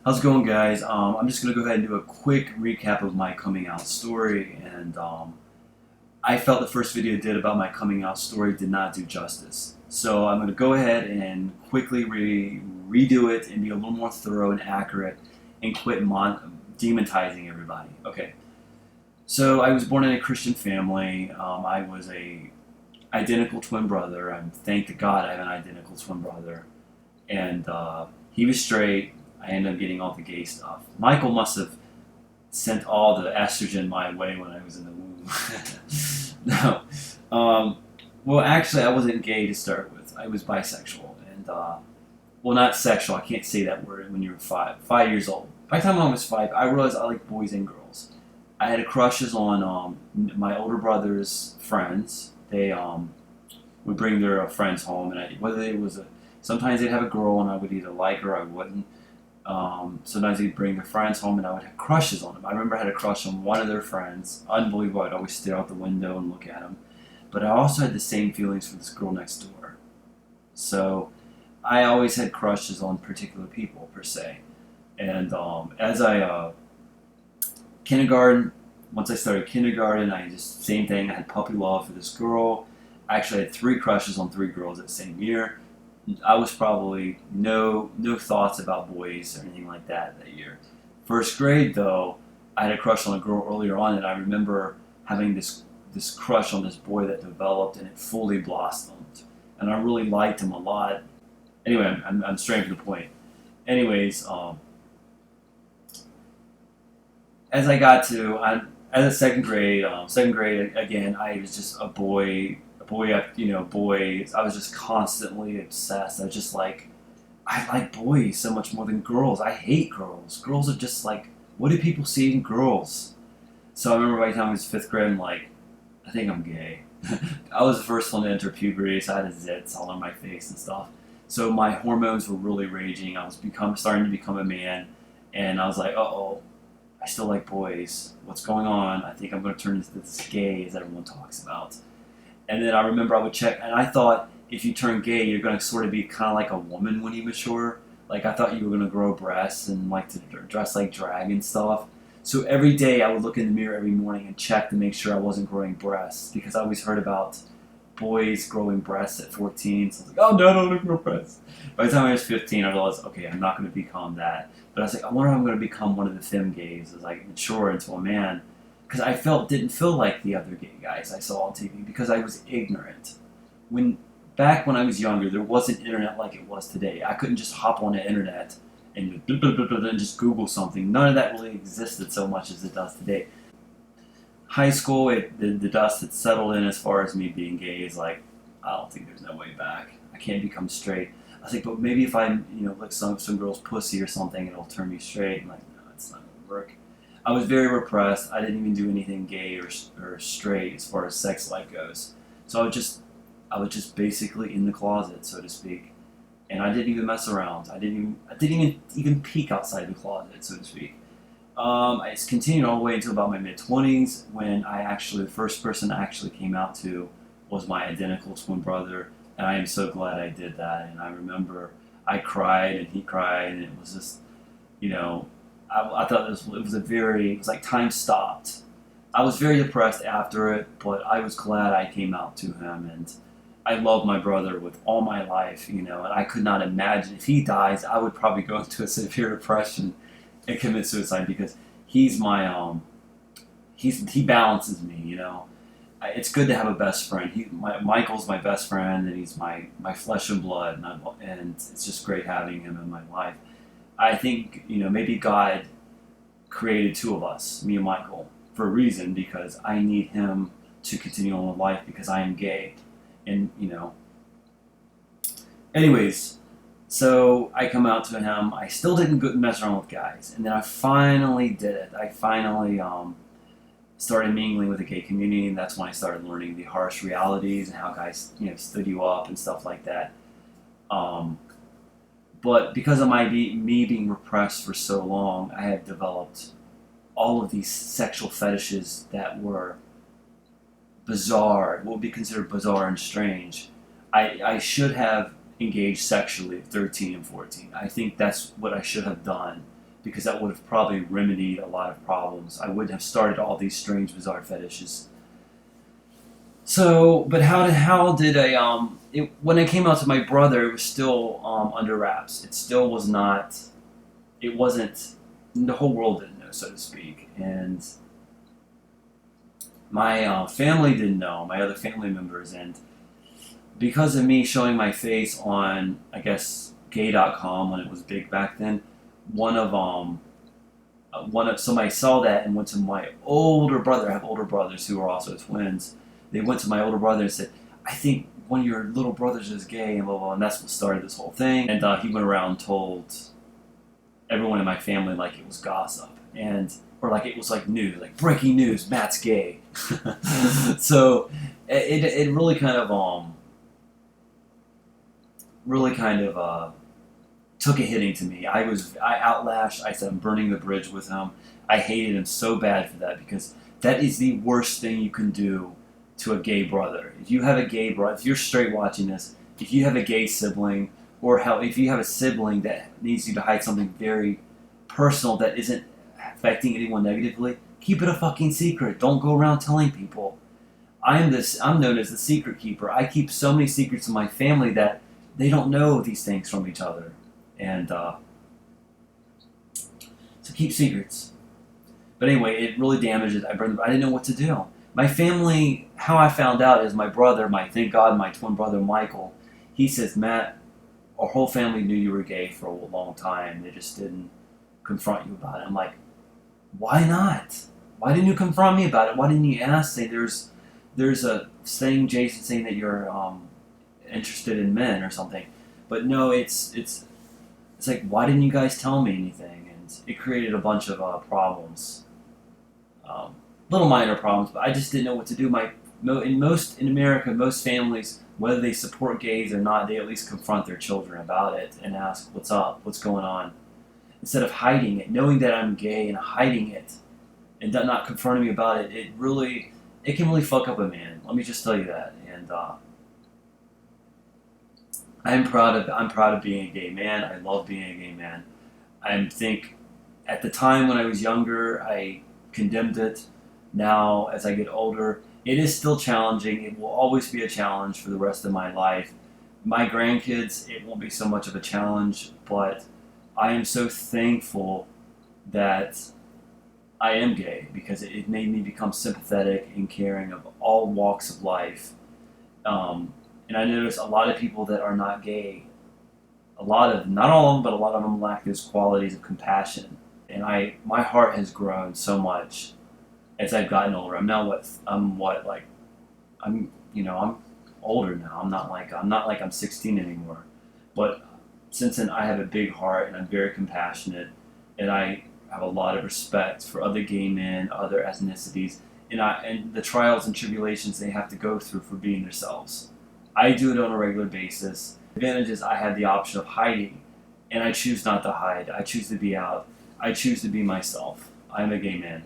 How's it going, guys? I'm just going to go ahead and do a quick recap of my coming out story. And I felt the first video I did about my coming out story did not do justice. So I'm going to go ahead and quickly redo it and be a little more thorough and accurate and quit demonetizing everybody. Okay. So I was born in a Christian family. I was a identical twin brother. Thank to God I have an identical twin brother. And he was straight. I ended up getting all the gay stuff. Michael must have sent all the estrogen my way when I was in the womb. No. Well, actually, I wasn't gay to start with. I was bisexual. And, well, not sexual. I can't say that word when you were 5 years old. By the time I was 5, I realized I liked boys and girls. I had crushes on my older brother's friends. They would bring their friends home, and whether it was sometimes they'd have a girl, and I would either like her or I wouldn't. Sometimes they'd bring their friends home, and I would have crushes on them. I remember I had a crush on one of their friends. Unbelievable. I'd always stare out the window and look at them. But I also had the same feelings for this girl next door. So I always had crushes on particular people, per se. And as I kindergarten, once I started kindergarten, I just same thing. I had puppy love for this girl. I actually had 3 crushes on 3 girls that same year. I was probably no thoughts about boys or anything like that year. First grade, though, I had a crush on a girl earlier on, and I remember having this crush on this boy that developed, and it fully blossomed. And I really liked him a lot. Anyway, I'm straight to the point. Anyways, as I got to, as a second grade again, I was just a boy, boys. I was just constantly obsessed. I was just like, I like boys so much more than girls. I hate girls. Girls are just like, what do people see in girls? So I remember by the time I was 5th grade, I'm like, I think I'm gay. I was the first one to enter puberty, so I had zits all on my face and stuff. So my hormones were really raging. I was starting to become a man, and I was like, uh-oh, I still like boys. What's going on? I think I'm going to turn into this gay, as everyone talks about. And then I remember I would check, and I thought if you turn gay, you're going to sort of be kind of like a woman when you mature. Like, I thought you were going to grow breasts and like to dress like drag and stuff. So every day I would look in the mirror every morning and check to make sure I wasn't growing breasts, because I always heard about boys growing breasts at 14. So I was like, oh, no, I don't want to grow breasts. By the time I was 15, I realized, okay, I'm not going to become that. But I was like, I wonder if I'm going to become one of the femme gays as I mature into a man. Because I didn't feel like the other gay guys I saw on TV, because I was ignorant. Back when I was younger, there wasn't internet like it was today. I couldn't just hop on the internet and just Google something. None of that really existed so much as it does today. High school, the dust had settled in as far as me being gay. Is like, I don't think there's no way back. I can't become straight. I was like, but maybe if I lick some girl's pussy or something, it'll turn me straight. I'm like, no, it's not gonna work. I was very repressed. I didn't even do anything gay or straight as far as sex life goes. So I was just basically in the closet, so to speak. And I didn't even mess around. I didn't even peek outside the closet, so to speak. It's continued all the way until about my mid-20s, when the first person I actually came out to was my identical twin brother, and I am so glad I did that. And I remember I cried and he cried, and it was just, I thought it was like time stopped. I was very depressed after it, but I was glad I came out to him, and I love my brother with all my life, and I could not imagine if he dies, I would probably go into a severe depression and commit suicide, because he's my he balances me. It's good to have a best friend. Michael's my best friend, and he's my flesh and blood, and it's just great having him in my life. I think maybe God created 2 of us, me and Michael, for a reason, because I need him to continue on with life, because I am gay. And anyways, so I come out to him. I still didn't mess around with guys, and then I finally did it. I finally started mingling with the gay community, and that's when I started learning the harsh realities and how guys stood you up and stuff like that. But because of me being repressed for so long, I had developed all of these sexual fetishes that were bizarre, what would be considered bizarre and strange. I should have engaged sexually at 13 and 14. I think that's what I should have done, because that would have probably remedied a lot of problems. I wouldn't have started all these strange, bizarre fetishes. So, but how did when I came out to my brother, it was still under wraps. It still was not. It wasn't. The whole world didn't know, so to speak, and my family didn't know. My other family members, and because of me showing my face on, I guess, gay.com when it was big back then, somebody saw that and went to my older brother. I have older brothers who are also twins. They went to my older brother and said, "I think one of your little brothers is gay," and blah blah. And that's what started this whole thing. And he went around and told everyone in my family like it was gossip, and or like it was like news, like breaking news: Matt's gay. So it really kind of took a hitting to me. I outlashed. I said I'm burning the bridge with him. I hated him so bad for that, because that is the worst thing you can do to a gay brother. If you have a gay brother, if you're straight watching this, if you have a gay sibling, or hell, if you have a sibling that needs you to hide something very personal that isn't affecting anyone negatively, keep it a fucking secret. Don't go around telling people. I'm known as the secret keeper. I keep so many secrets in my family that they don't know these things from each other. And so keep secrets. But anyway, it really damages. I didn't know what to do. My family, how I found out is my brother, thank God, my twin brother Michael, he says, "Matt, our whole family knew you were gay for a long time. They just didn't confront you about it." I'm like, why not? Why didn't you confront me about it? Why didn't you ask? Say there's a saying, Jason, saying that you're interested in men or something. But no, it's like, why didn't you guys tell me anything? And it created a bunch of problems. Little minor problems, but I just didn't know what to do. In America, most families, whether they support gays or not, they at least confront their children about it and ask, "What's up? What's going on?" Instead of hiding it, knowing that I'm gay and hiding it, and not confronting me about it, it can really fuck up a man. Let me just tell you that. And I'm proud of being a gay man. I love being a gay man. I think at the time when I was younger, I condemned it. Now, as I get older, it is still challenging. It will always be a challenge for the rest of my life. My grandkids, it won't be so much of a challenge, but I am so thankful that I am gay, because it made me become sympathetic and caring of all walks of life. And I notice a lot of people that are not gay, not all of them, but a lot of them lack those qualities of compassion. And my heart has grown so much as I've gotten older. I'm older now. I'm not like I'm 16 anymore. But since then, I have a big heart, and I'm very compassionate, and I have a lot of respect for other gay men, other ethnicities, and the trials and tribulations they have to go through for being themselves. I do it on a regular basis. The advantage is I have the option of hiding, and I choose not to hide. I choose to be out. I choose to be myself. I'm a gay man.